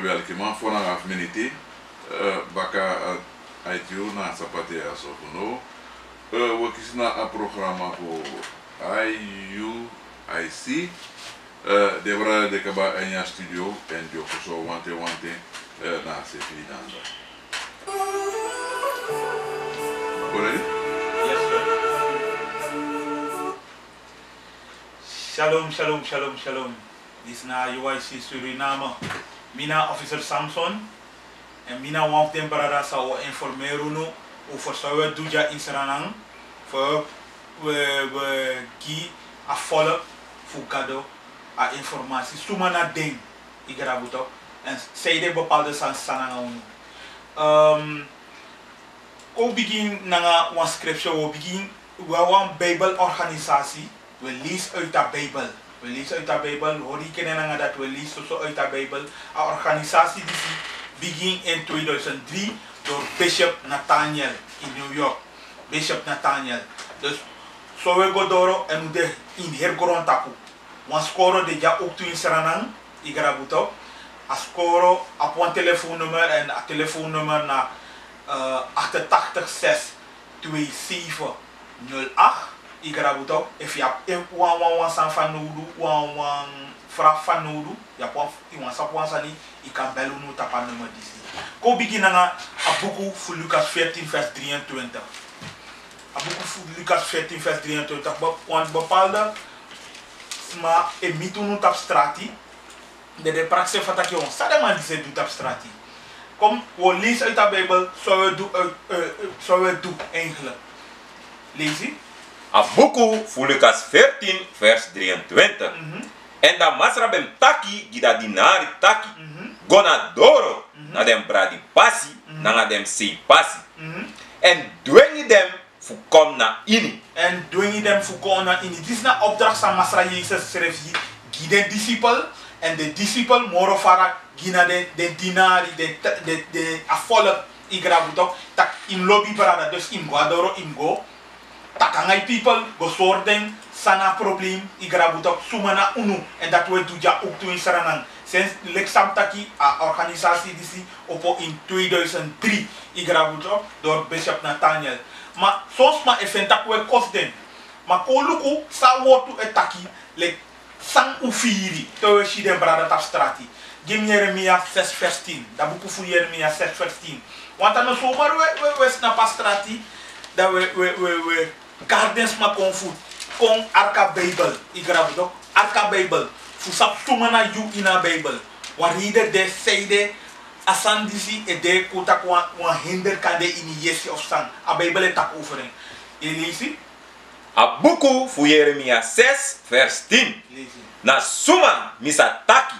welke man voor een half minuut. Baka ITU na sapati asofuno. We kiezen naar een programma voor IUIC. De waar de kaba in je studio en die ook zo wante na sefi danda. Ready? Yes, sir. Shalom, shalom, shalom, shalom. This is na UIC Suriname. Mina officer Samson. En mina one of them brada sa o informeren nu over zo doen ja in Suriname. Voor we ki a follow voor kado a informatie. Suma na ding igarabuto en zij de bepaalde sananga unu. Ko begin na one scripture we begin we one Bible organisatie. We lezen uit de Bijbel. We lezen uit de Bijbel. Hoor je kennen dat we lezen zo uit de Bijbel. Een organisatie die begin in 2003 door Bishop Nathaniel in New York. Bishop Nathaniel. Dus zo we go door en we in hergrond tapu. Want score de ja ook toe in Suriname. Ik ga het a score op een telefoonnummer en een telefoonnummer naar 88 2708. Ik ga het ook. If you have one san van nodig, one vraag van nodig, je hebt een sani, ik kan bellen nu op een nummer die. Ko beginnen a boek voor Lucas 14 vers 23. A boek voor Lucas 14 vers 23. Want bepaalde maar e mitoen op strati. De praxis van dat je ons sadema die ze doet op strati. Kom, we lezen uit de Bijbel, zo we doen eigenlijk. Lees je? A boek voor Lucas 14 vers 23. En da masra bem taki gida dinari taki. Gona doro na dem bradi pasi na dem sei pasi. En dwengi dem fu kom na ini. En dwengi dem fu kom na ini. Dit is na opdracht van masra Jezus schreef hier. Gide disciple en de disciple moro fara gina de dinari de affollow igrabuto tak im lobby brada dus im guadoro im go. Takangai people go sorden sana probleem igrabuto sumana unu en dat we doen ja ook toe in Suriname. Sinds Lexamtaki a organisatie die op in 2003 igrabuto door Bishop Nathaniel. Maar soms maar even tak we kosten. Maar koluku sa wotu etaki le sang ufiri to shi den brada tap strati. Gim Jeremia 6 vers 10. Da buku fu Jeremia 6 vers 10. Want dan so maar we snap strati dat we gardens ma kon food kon arka Bible igrabuto arka Bible fu sap tumana you in a Bible. Waar ieder de seide asandisi e de kota kwa hinder kan de in yesi of sang. A Bible tak overing. Elisi? A boek voor Jeremia 6 vers 10. Na suma misa taki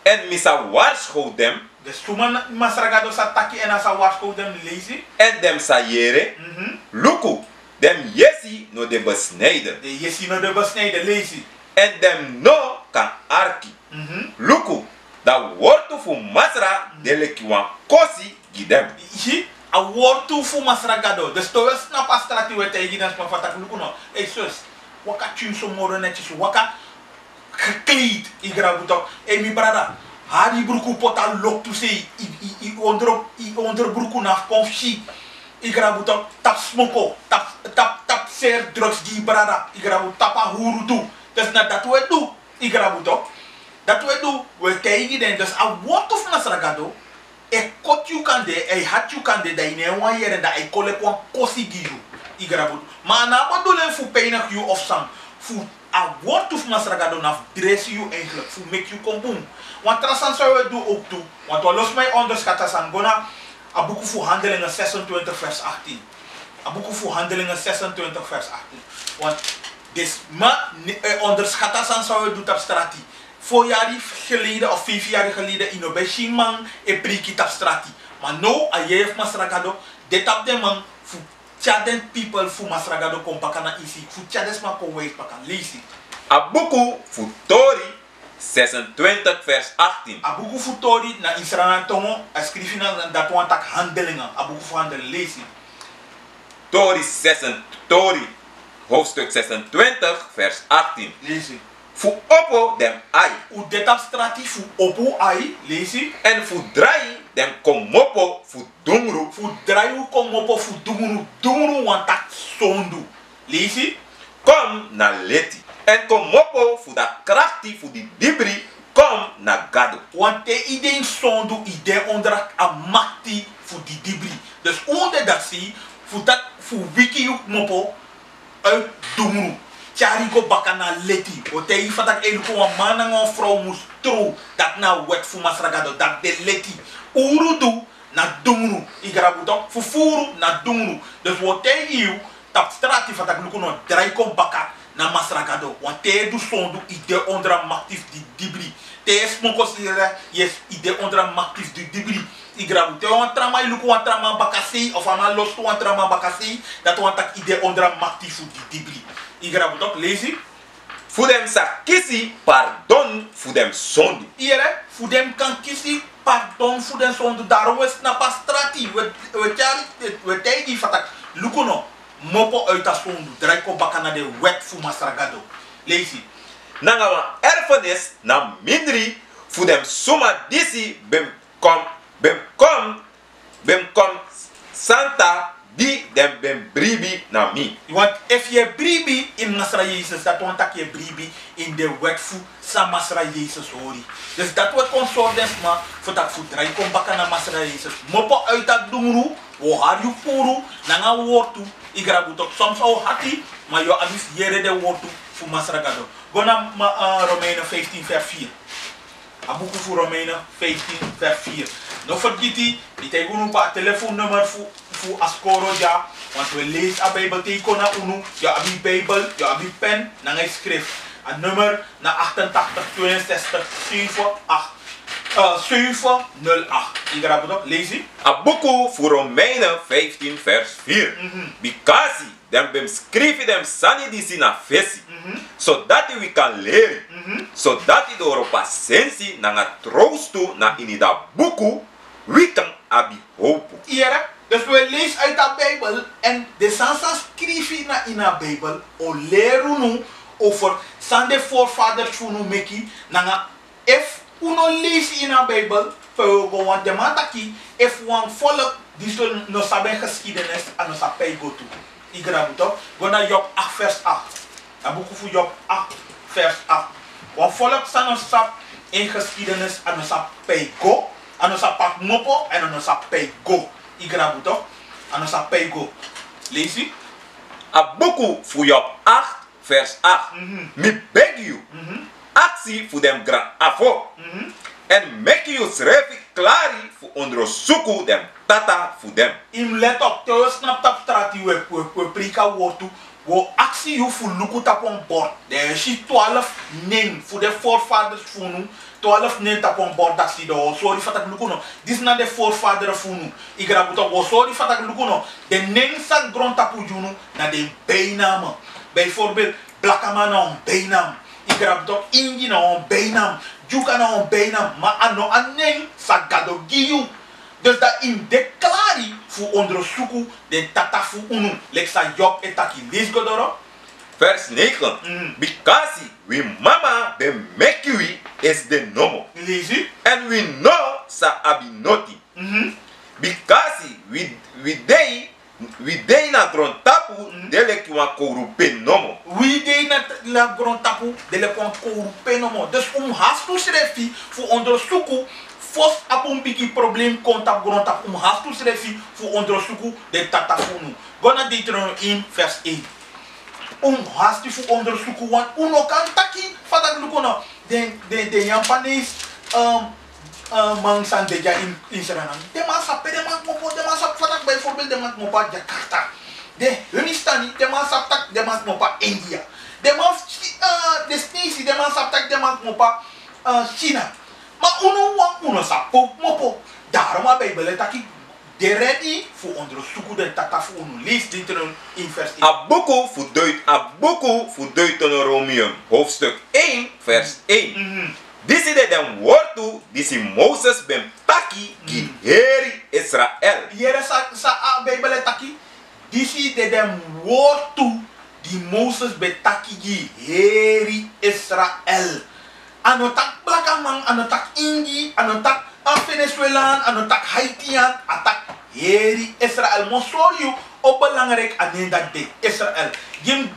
en misa waarschuw dem. De suma masragado sa taki en asa waarschuw dem lazy. En dem sa yere. Luku dem yesi no de besnijden. De yesi no de besnijden lazy. En dem no kan arki. Luku da wortu fu masra de lekiwan kosi gidem. A wortu fu masragado. Dus to is snap astrati we te gidan span fatak luku no. Hey sus, waka tune so moro netjes waka gekleed igrabuto. Hey mi brada, hari bruku pota lok tu sei i onder bruku na konfsi. Igrabuto tap smoko, tap ser drugs di brada. Igrabuto tapa huru tu. Dus na dat we do igrabuto. Dat we do we te gidan dus a wortu fu masragado. E kot you kan de, e hat you kan de, da in een wan jere, da e kole kwa kosi giyu. Igrabut. Maar na bedoelen fu peinig you of sam. Fu a woord of masragado na dress you eigenlijk. Fu make you kom boom. Want trasan zou we doen ook toe. Want we los mij onderschatten san gona. A boek voor handelingen 26 vers 18. A boek voor handelingen 26 vers 18. Want des ma onderschatten san zou we doen op strati. 4 jaar geleden of 5 jaar geleden in Obeshin man e priki tap strati. Maar no a jef masragado de tap de man fu chaden people fu masragado kom pakana isi fu chades man kom wees pakan lisi. A boek fu Tori 26 vers 18. A boek fu Tori na Israël tongo a skrifi na dat wan tak handelingen. A boek fu handelingen lisi. Tori hoofdstuk 26 vers 18. Lisi. fu opo dem ai. U detap strati fu opo ai, lesi. En fu drai dem komopo fu Doengroe. Fu drai u komopo fu Doengroe wantak sondu. Lesi. Kom na Leti. En komopo fu da krachti fu di dibri kom na gado. Want te ideen sondu ide ondrak a makti fu di dibri. Dus onder dat zie, fu wiki u mopo uit Doengroe. Tjariko bakana Leti. O te ifatak eluko wa man en vrouw moest tro dat na wet fu masragado dat de Leti. Urudu na Doengroe. Igrabutok fu furu na Doengroe. Dus wat te iu tap strati fatak luko no draiko baka na masragado. Want te du sondu ide ondra maktif di dibri. Te smoko sire yes ide ondra maktif di dibri. Igrabu te wan trama iluko wan trama bakasi of ama lostu wan trama bakasi dat wan tak ide ondra maktif di dibri. Igrabu tok lazy. Fudem sa kisi pardon fudem sondu. Iere, fudem kan kisi pardon fudem sondu. Daarom is na pastrati. We tegi fatak. Lukuno, mopo uit sondu. Draiko bakana de wet fu masragado. Lazy. Nanga wan erfenis na mindri fudem suma disi bem kom santa di dem bem bribi na mi. Want if je bribi in Masra Jezus, dat want dat je bribi in de wet fu sa Masra Jezus hori. Dus dat wordt consordens maar voor dat fu draai kom baka na Masra Jezus. Mopo uit dat Doengroe, wo har you puru, nanga wortu, igrabutok soms au hati, maar yo abis yere de wortu fu Masra gado. Gona Romeinen 15 vers 4. Abuku fu Romeinen 15 vers 4. No vergeti, die tegen pa telefoonnummer fu askoro ja, want we lezen a Bijbel teken na unu, ja abi Bijbel, ja abi pen, na ngay schrift. Een nummer na 88 62 708. Igrabutok, lees je? Abuku fu Romeinen 15 vers 4. Because dem bem skrivi dem sani disi na fesi. Zodat we kan leren. Zodat i door pasensi na nga troostu na inida buku. We kan abi hopu. Iere, dus we lezen uit de Bijbel en de sansa schrijven in de Bijbel o leren nu over sande voorvaders van u meki nanga if uno lees in de Bijbel want de mataki if one volk die zo no saben geschiedenis en no saben go to igrabuto gona Job 8 vers 8 abuku fu Job 8 vers 8 one volk san no sap in geschiedenis en no saben go ano sa pak mopo en ano sa pego. Igrabuto. Ano sa pego. Lees Abuku fu Job 8 vers 8. Me beg you. Actie fu dem gran afo. En make you schrijven klari fu onderzoeken dem tata fu dem. Im let op. Te snap tap strati we prika wotu. Wo actie you fu luku tap on board. De is 12 nen fu de voorvaders funu. 12 nen tap on board dat zie do. Sorry fatak luku no. Dis na de voorvader funu. Igrabuto wo sorry fatak luku no. De nen sa grond tapu junu na de bijnaam. Bijvoorbeeld Blakama na on bijnaam. Igrabuto Ingi na on bijnaam. Juka na on bijnaam. Maar ano anen sa gado giyu. Dus dat in declari voor onderzoeken de tata voor unu. Lek sa Job etaki. Lees godoro. Vers 9. Because we mama be make we is the nomo. Lees u. And we know sa abinoti. Because we dey na grond tapu dele ki wan korupe nomo. We dey na grond tapu dele ki wan korupe nomo. Dus hastu schrefi voor onderzoeken. Fos apun bigi probleem kontak grond tap hastu schrefi voor onderzoeken de tata funu. Gona Deuteronomy in vers 1. Hastu voor onderzoeken want uno kan taki fatak lukono. De Japanese man san deja in Suriname. De man sape de man mopo de man sap fatak bijvoorbeeld de man mopa Jakarta. De Hunistani de man sap tak de man mopa India. De man de Snesi de man sap tak de man mopa China. Maar uno sapo mopo. Daarom a Bijbel taki de ready voor onderzoeken de tata voor uno. Lees dit in vers 1. Abuku fu Deuteronomium hoofdstuk 1 vers 1. Disi de den wortu disi Moses ben taki ki heri Israël. Hier sa a Bijbel taki. Disi de den wortu di Moses betaki gi heri Israel. Anotak Blakamang, anotak Ingi, anotak Venezuelan, anotak Haitian, atak heri Israel. Mosorio op belangrijk aan dat day Israel. Gim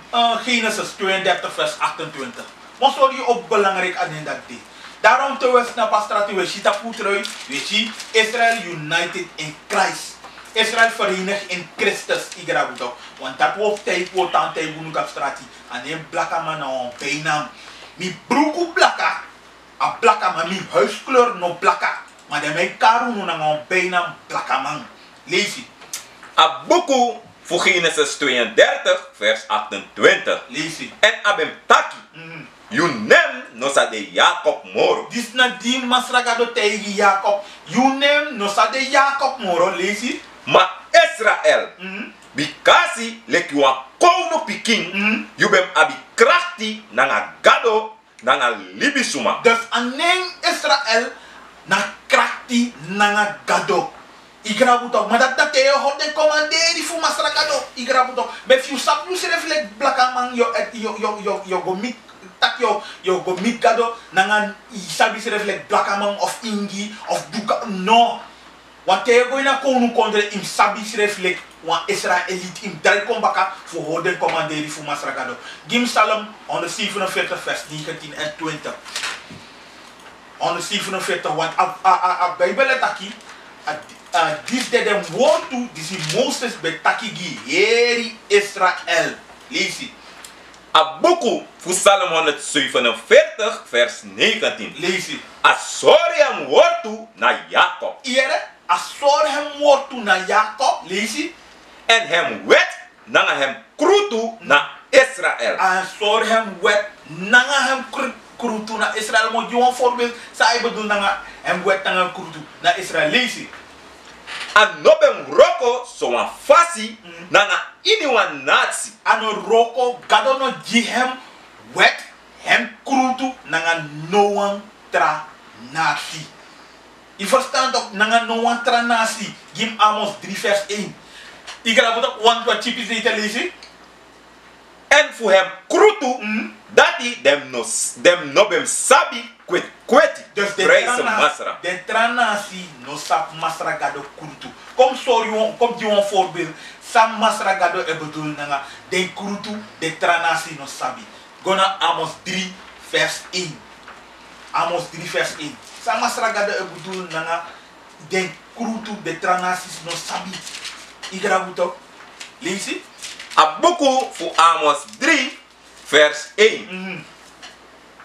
Genesis 32 vers 28. Mosorio op belangrijk aan dat day. Daarom te west na pastrati we shita putroi, we see Israel united in Christ. Israel verenigd in Christus, igrabuto. Want dat wordt tijd wordt aan tijd bunu kapstrati. En een blakka man on bijnaam. Mi broeku blakka, a blakka man mi huiskleur no blakka. Maar de mij karu no nang bijnaam blakka man. Lees het. A boku voor Genesis 32 vers 28. Lees het. En abem taki. You nem no sa de Jacob moro. Dis na di masragado tegen Jacob. You nem no sa de Jacob moro. Lees het. Ma Israel. Bikasi leki wa kono piking. You bem abi krachti nanga gado nanga libisuma. Dus aneng Israel na krachti nanga gado. Igrabuto, maar dat je hoort de commanderi fu masragado. Igrabuto, but you sap you se reflect blakamang yo go mit tak yo go mit gado nanga isabi se reflect blakamang of ingi of duka no. Want je go na konu kondre im sabi se reflect wan Israelite im dal kombaka fu hoort de commanderi fu masragado. Gim Psalm 147 vers 19 en 20. 147 want a Bible ataki this de dem woord toe, this is Moses betaki gi heri Israel. Lees het. A boku voor Psalm 147 vers 19. Lees het. Asosye hem woord toe naar Jacob. Ere, Asosye hem woord toe naar Jacob. Lees het. En hem wet nanga hem krutu naar Israël. Asosye hem wet nanga hem krutu naar Israël. Maar je een voorbeeld, zij bedoel nanga hem wet nanga krutu naar Israël. Lees het. En nobem roko zo'n fasi nanga iniwan nazi. Ano roko gado no gi hem wet hem krutu nanga noan tra nasi. Je verstaat ook nanga noan tra nasi. Gim Amos 3 vers 1. Ik ga dat want wat typisch te lezen. En voor hem krutu dat hij dem nobem sabi kweti. Dus de tranasi no sap masra gado krutu. Kom sorry kom die een voorbeeld. Sam masra gado e bedoel nanga de krutu de tranasi no sabi. Gona Amos 3 vers 1. Amos 3 vers 1. Sam masra gado e bedoel nanga de krutu de tranasi no sabi. Igrabuto. Lees het. A boku voor Amos 3 vers 1.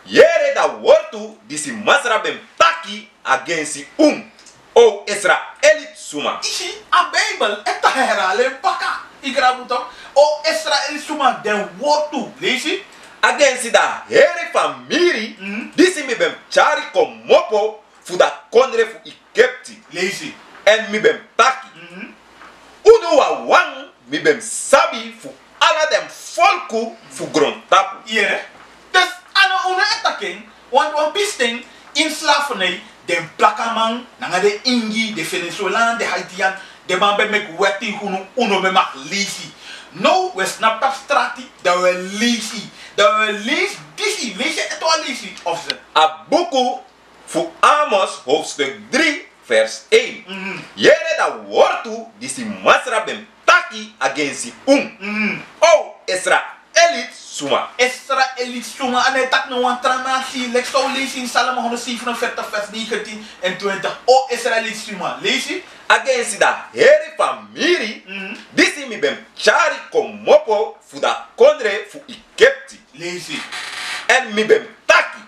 Yere da wortu disi masra bem taki against o Israelit suma. Isi a Bijbel eta herhalen baka. Igrabuto. O Israel suma den wortu. Lees het. Against da here famiri disi mi bem chari komopo fu da kondre fu Egypti. Lees het. En mi bem taki. Uno wa wang mi bem sabi fu ala dem volku fu grondtapu. Hier. Dus ano una etaking, want one pisting in slavernij, den plakaman, nanga de Ingi, de Venezuelan, de Haitian, de man be mek weti hunu uno be mak lazy. No, we snap dat strati, dat we lazy. Dat we lazy, disi, lazy eto a lazy of ze. A boku fu Amos hoofdstuk 3 vers 1. Jere da wortu disi masra bem taki against o Israelit suma. Israelit suma en hij tak no wan tranasi. Lek zo lees in Psalm 147 vers 19 en 20. O Israelit suma. Lees je? Against da here famiri disi mi bem chari komopo fu da kondre fu Egypti. Lees je? En mi bem taki.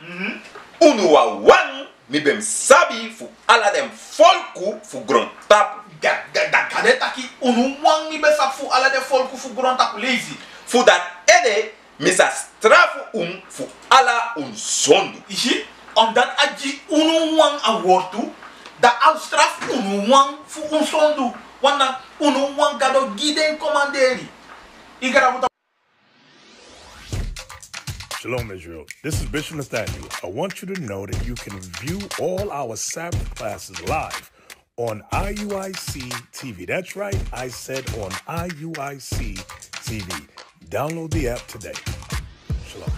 Unu wa wang mi bem sabi fu ala dem volku fu grondtapu. Da kade taki unu wang mi besap fu ala de volku fu grondtapu. Lees je? Fu dat ede misa strafu fu ala zondu. Zie, omdat aji unu wang a wortu, da al straf unu wang fu zondu. Want dan unu wang gado giden commanderi. Shalom Israel, this is Bishop Nathaniel. I want you to know that you can view all our Sabbath classes live on IUIC TV. That's right, I said on IUIC TV. Download the app today. Shalom.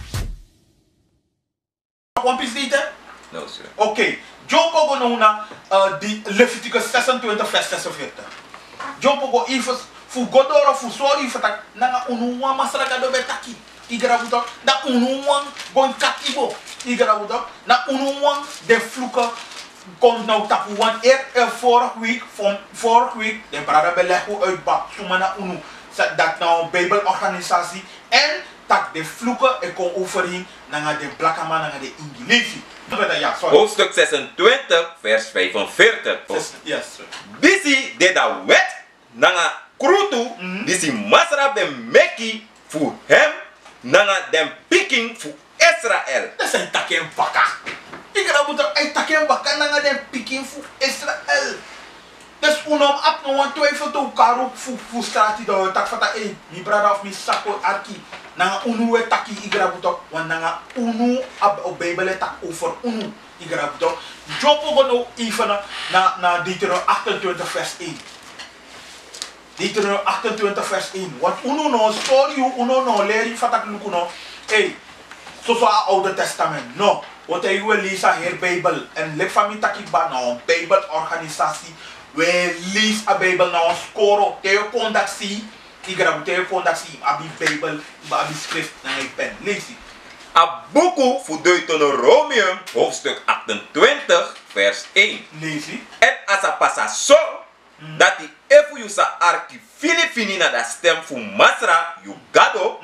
One piece data? No, sir. Oké. John Pogo nona die Leviticus 26 vers 46. John Pogo even fu godoro fu sorry for tak nanga unuwa masraga do betaki. Igarabuto na unuwa gon katibo. Igarabuto na unuwa de fluke komt nou tapu want vorige week de brada beleggo uitbak sumana unu dat nou Bijbelorganisatie en tak de vloeken en kom overheen naar de blakama naar de Ingilisi. Hoofdstuk 26 vers 45. Yes, sir. Disi de da wet nanga krutu disi masra ben meki fu hem nanga den picking fu Israël. Dat zijn takken baka. Ik ga moeten uit takken baka nanga den picking fu Israël. Dus unom ap no want twijfel to karo fu strati do tak fata mi brada of mi sako arki nanga unu we taki igrabuto wan nanga unu ab o Bijbel tak over unu igrabuto jopo gono even na Deuteronomy 28 vers 1. Deuteronomy 28 vers 1. Want unu no story unu no leri fata lukuno so Oude Testament no wat hij wil lezen hier Bijbel en lek van mi taki ba na een Bijbelorganisatie. We lees a Bijbel na ons koro. Teo condaxie. Igrabu teo condaxie. Abi Bijbel. Abi schrift na een pen. Lees het. A boeku voor Deuteronomium hoofdstuk 28 vers 1. Lees het. En as a passa so dat die efu you sa arki fini na da stem fu masra you gado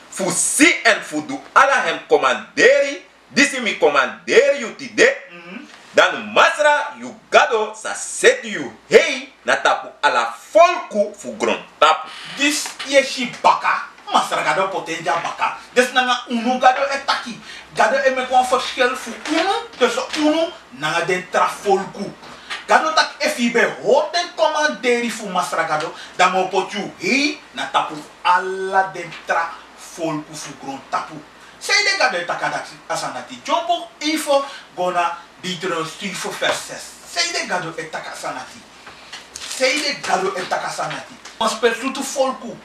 fu si en fu du ala hem commanderi disi mi commanderi you tide dan masra you gado sa set you hei na tapu ala folku fu gron tapu. Dis yeshi baka. Masra gado potenja baka. Des nanga unu gado etaki. Gado eme kon verschil fu unu. Dus unu nanga den tra folku. Gado tak efibe hoort den commanderi fu masra gado. Dan mo potu hei na tapu ala den tra folku fu gron tapu. Zij de gado etakadaki asanati. Jombo ifo gona Deuteronomy 7 vers 6. Zij de gado etakasanati. Zij de gado etakasanati. Mas persutu folku.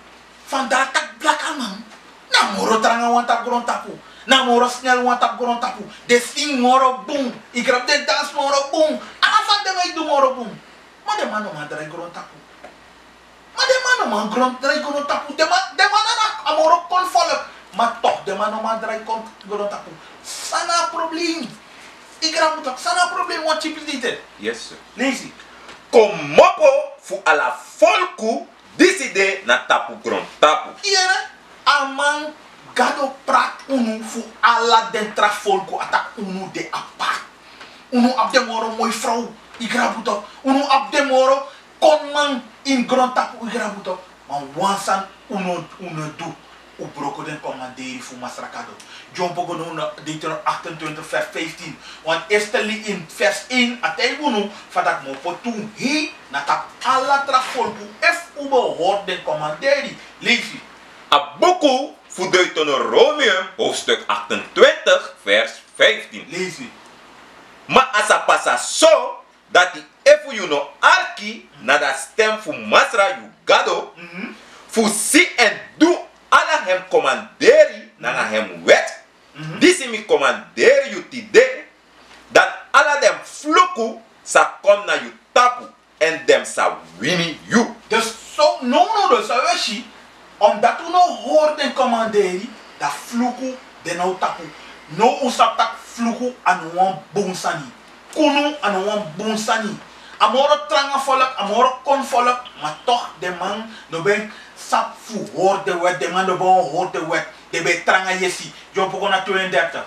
Vandaar tak blakaman. Na moro tranga wan tap gron tapu. Na moro snel wan tap gron tapu. De sing moro boom. Ik grab de dans moro boom. Afan de mij do moro boom. Maar de man man drai gron tapu. Maar de man man drai gron tapu. De man amoro kon volk. Maar toch de man drai gron tapu. Sana probleem. Ik raak het ook. Sana probleem wat je dit. Yes, sir. Lees het. Komopo fu ala folku diside na tapu gron tapu. Hier, amang gado prat unu fu ala dentra folku atak unu de apart. Unu ab de moro mooi vrouw. Ik raak het ook. Unu ab de moro kon man in gron tapu. Ik raak het ook. Maar wansan unu do. O broko den commanderi fu masrakado. John Pogo no Deuteronomy 28 vers 15. Want eerstelijk in vers 1 atay bunu fadak mo potu hi na tap ala tra folku ef ube hoort den commanderi. Lees het. A boeku voor Deuteronomium hoofdstuk 28 vers 15. Lees het. Maar as a passa so dat die efu you no arki na da stem fu masra you gado fu si en do ala hem commanderi na hem wet disi mi commanderi you tide dat ala dem fluku sa kom na you tapu en dem sa wini you. Dus zo no dus aweshi omdat u no hoort den commanderi da fluku den nou tapu. No usap tak fluku an wan bonsani. Kunu an wan bonsani. Amoro tranga volk, amoro kon volk, maar toch de man no ben sap fu hoort de wet, de man no bon hoort de wet. De be tranga yesi. Jo poko na 32.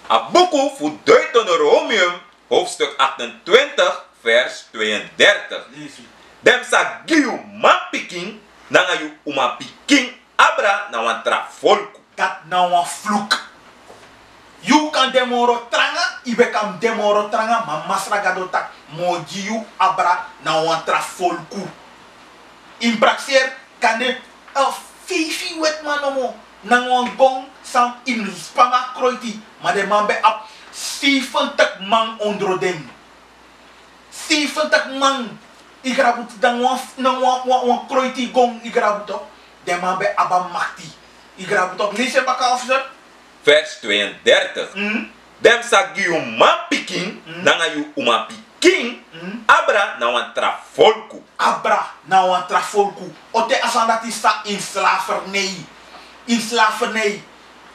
A boeku voor Deuteronomium hoofdstuk 28 vers 32. Dem sa giu man piking nanga yu uma piking abra na wan tra folku. Dat na wan fluk. You kan demoro tranga, ibe kan demoro tranga, ma masra gado tak moji you abra na wan tra folku. In praxer kan de fifi wet manomo na wan gong sam in spama kroiti, maar de man be ap 70 man ondrodeng. 70 man igrabut dan wan kroiti gong igrabut. de man be aba makti. Igrabutok, lees je baka officer? Vers 32. Dem sa gi u man pikin, nanga yu uma pikin, abra na wan trafolku. Abra na wan trafolku. Ote asandatista in slavernij. In slavernij.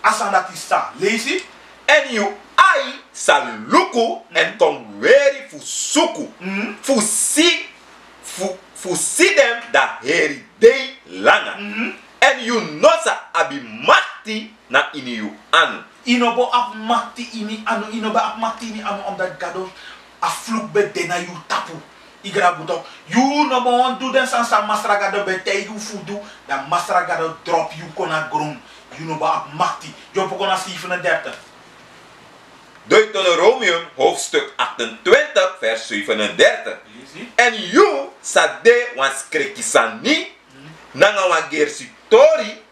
Asandatista. Lees je? En yu ai sa luku en kom weri fu suku. Fu si dem da heri dei langa. En yu nosa abi makti na ini yu anu. Inobo ap makti ini anu, inobo ap makti ini anu omdat gado afluk be dena yu tapu. Igrabutok. You no mo do den sansa masragado be te yu fudu, dan masragado drop yu kona grum. You no ap makti. Jo pokona 37. Deuteronomium hoofdstuk 28 vers 37. En you sade wan skrekisani nanga wan gersitori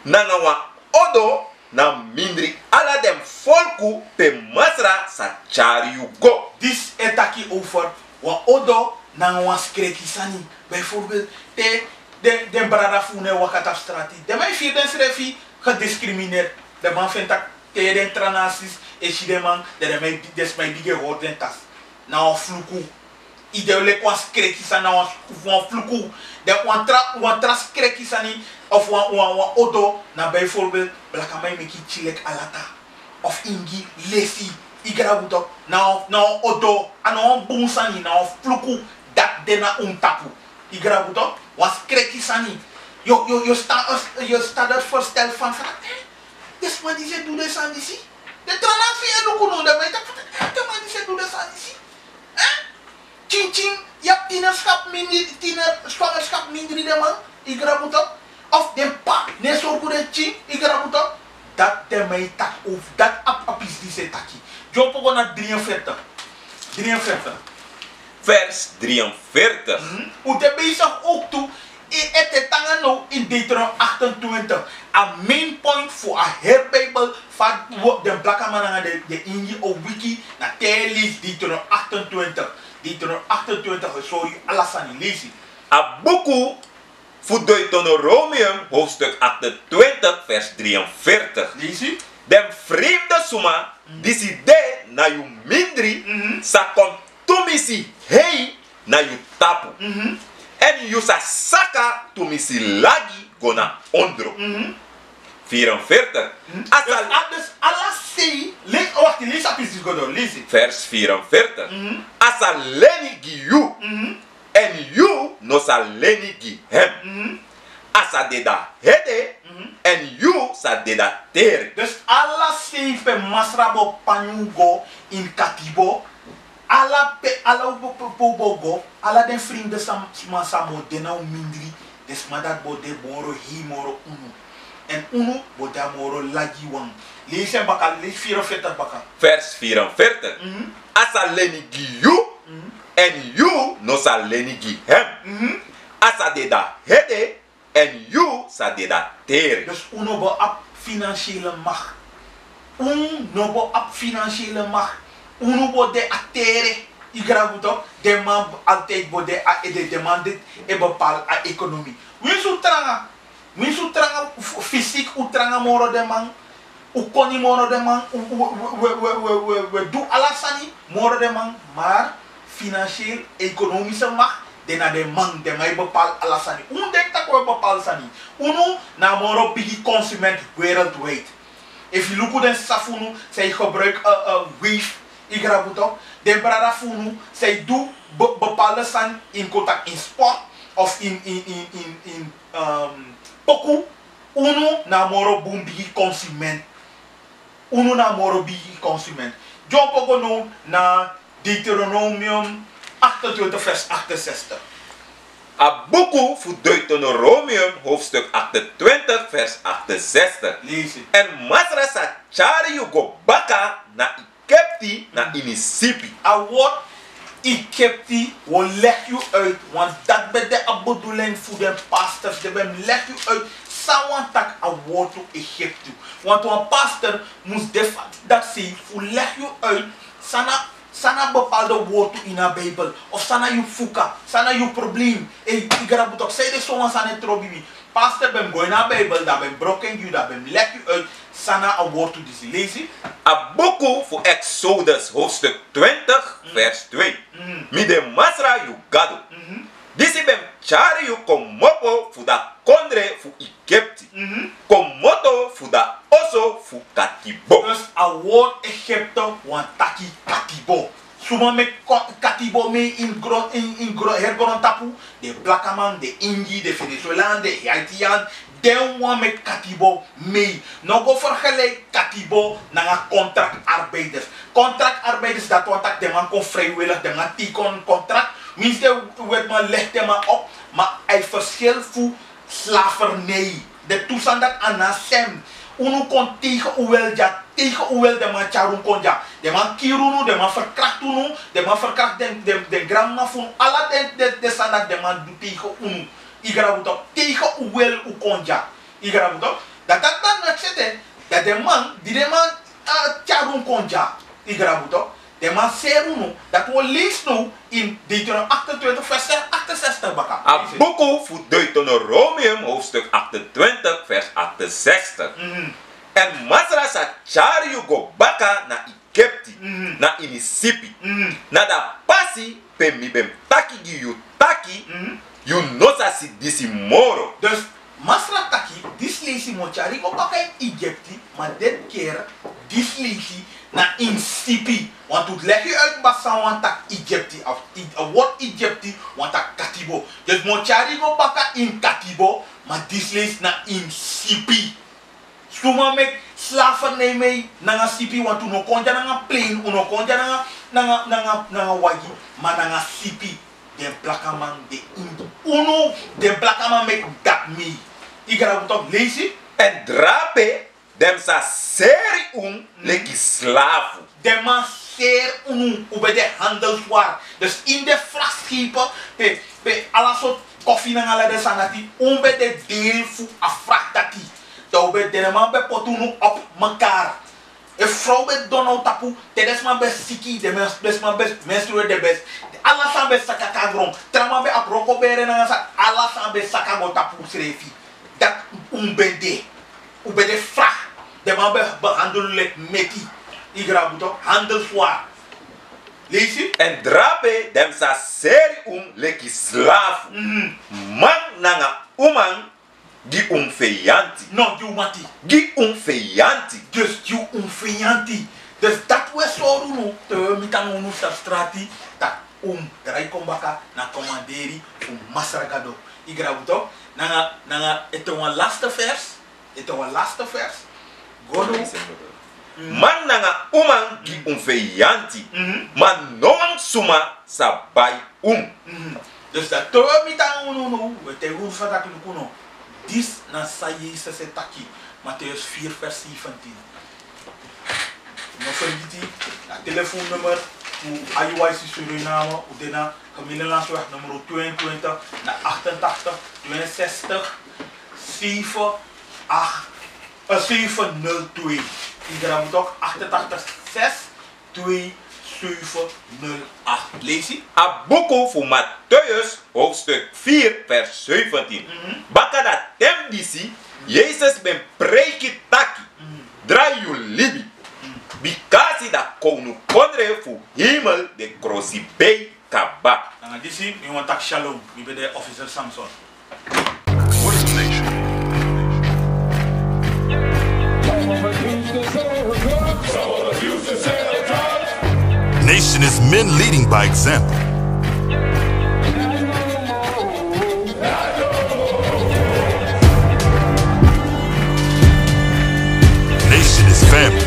nanga wan odo na mindri ala dem volku pe masra sa chari you go. This etaki over wa odo nanga wan skrekisani. Bijvoorbeeld de brada fune wakata strati. De mij vier den srefi gediscrimineerd. De man vindt dat den tranasis e si de man de mij des mij bige hoorden tas. Na wan fluku. Ideole kwa skrekisa na wan fluku. De wan tra skrekisani of wan odo na bijvoorbeeld blakamai meki chilek alata of ingi lesi igrabuto na odo ana bunsani na fluku dat dena tapu igrabuto wan skrekisani je staat het voorstel van dus maar die zegt doe dit aan die zie de tranactie en ook nog dat mij dat maar die zegt doe dit aan die zie ching ching je hebt tienerschap minder de man igrabuto of den pa ne sorgu de ching igrabuto dat de mij tak of dat apis die se taki jo pogo na 43 vers 43 hoe de bezig ook toe het tangen nou in Deuteronomium 28 a main point voor a herbijbel van de blakke man de inji of wiki na telis Deuteronomium 28 sorry alasani lezen a buku fu Deuteronomium hoofdstuk 28 vers 43. lezen Dem vreemde suma disi de na yu mindri sa kon tumisi hei na yu tapu. En yu sa saka tumisi lagi gona ondro. 44. Dus Allah zei, wacht, lees apis die godor, lezen. Vers 44. Asa leni gi yu. En yu no sa leni gi hem. Asa deda hede. En yu sa deda tere. Dus Allah zei pe masrabo panyugo in katibo. Alla bogo, alla den vrienden samo denau mindri, des madat bode moro hi moro unu. En unu boda moro lagi wang. Lees en baka, lees 44 baka. Vers 44. Asa leni gi yu, en yu no sa leni gi hem. Asa deda hede, en yu sa deda tere. Dus uno bo ap financiële macht. Uno bo ap financiële macht. Uno bode atere igrabuto de man altijd bode a de demande e bepaal a economie. Win su tranga fysiek u tranga moro de man u koni moro de man we do alasani moro de man maar financieel economische macht de na de man de mij bepaal alasani. Denk dat we bepaal sani. Uno na moro bigi consument wereldwijd. If you look at the safunu, zij gebruik weave igrabuto. De brada funu, zij doen bepaalde san in contact in sport of in poku. Uno na moro bumbi consument. Uno na moro bigi consument. John Pogo no na Deuteronomium 28 vers 68. A boku fu Deuteronomium hoofdstuk 28 vers 68. Lezen. En masra sa chari yu go baka na ikepti na inisipi. A woord ikepti wil leg je uit, want dat ben de bedoeling voor de pastors. De ben leg je uit. Sawan tak a woord to Egypte. Want een pastor moest dat zien voor leg je uit. Sana bepaalde woorden in de Bijbel. Of sana je fuka. Sana je probleem. Ik ga het ook zeggen, zo aan sana trobibi. pastor ben going naar Bijbel, dat ben broken you, dat ben leg u uit. Sana a woord to this lazy. A boku voor Exodus hoofdstuk 20 vers 2. Mi de masra yu gado. Disi ben chari yu komopo fu da kondre fu Egypti. Komoto fu da oso fu katibo. Dus a woord Egypte wan taki katibo. Suma me katibo me in hergoron tapu. De Blakaman, de Indi, de Venezuelan, de Haitian. Den wan me katibo mee. No go vergelijk katibo na contractarbeiders. Contractarbeiders dat want dat de man kon vrijwillig, de man die kon contract. Minstens werd man legt de man op, maar hij verschil voor slavernij. De toestand dat anasem. Unu kon tegen uwel ja, tegen uwel de man charun kon ja. De man kirunu, de man verkracht unu, de man verkracht de grandma van alla de standaard de man doet tegen unu. Igrabuto tegen uwel u kon ja. Igrabuto. Dat dan zitten dat de man die de man charun kon ja. Igrabuto. De man serunu dat we lezen in Deuteronomium 28 vers 68 baka. A boku voor Deuteronomium hoofdstuk 28 vers 68. En masra sa chari yu go baka na Egypti, na Inisipi, na da pasi pe mi bem taki gi yu taki, yu nosa si disi moro. Dus masra taki, dis lesi mo chari go baka in Egypti, maar dit keer dis lesi na Inisipi. Want het leg je uit basan want tak Egypti, of wat Egypti want tak katibo. Dus mo chari go baka in katibo, maar dis lees na Inisipi. Suma mek slavernij mee nanga sipi want uno konja nanga plane, uno konja nanga wagi, maar nanga sipi de blakaman de indi. Uno de blakaman mek dat mee. Igara butok lazy. En drape dem sa seri leki slavu. De man ser ube de handelswaar. Dus in de vrachtschepen pe alla soort koffie nanga de sanati ube de deel fu afrachtati. Dat we de man be potunu op mekaar. Een vrouw be dono tapu, tedes man be siki, de best man be menstruer de best. Alla san be sakaka gron. Trama be aproko bere na sa alla san be sakago tapu srefi. Dat umbede. Ubede vraag. De man be behandelen like meti. Igra buto handelswaar. Lees je? En drape dem sa seri leki slavu. Man nanga umang gi feyanti. No, you mati. Gi feyanti. Dus you feyanti. Dus dat we zo doen. Te mitan unu substrati. Dat draai kombaka na commanderi masragado. Igrabuto. Nanga ete wan laatste vers. Godo. Man nanga umang gi feyanti. Man noang suma sabai Dus dat te mitan unu. We te unu fatak lukuno. Dis na saye se taki. Matthäus 4 vers 17. Nog vergeten, het telefoonnummer voor IUIC Suriname, Udena, Kamielenlandsweg nummer 22, naar 88, 62, 702. Iedereen moet ook 88, 6, 2, 708. Lees je? A boku voor Matthäus, hoofdstuk 4, vers 17. Baka dat tem disi, Jezus ben preiki taki, draai you libi. Bikasi da konu kondre fu himel de krosi bei kaba. Dan disi, mi want tak shalom, mi ben de officer Samson. What is a nation? Nation is men leading by example. Nation is family.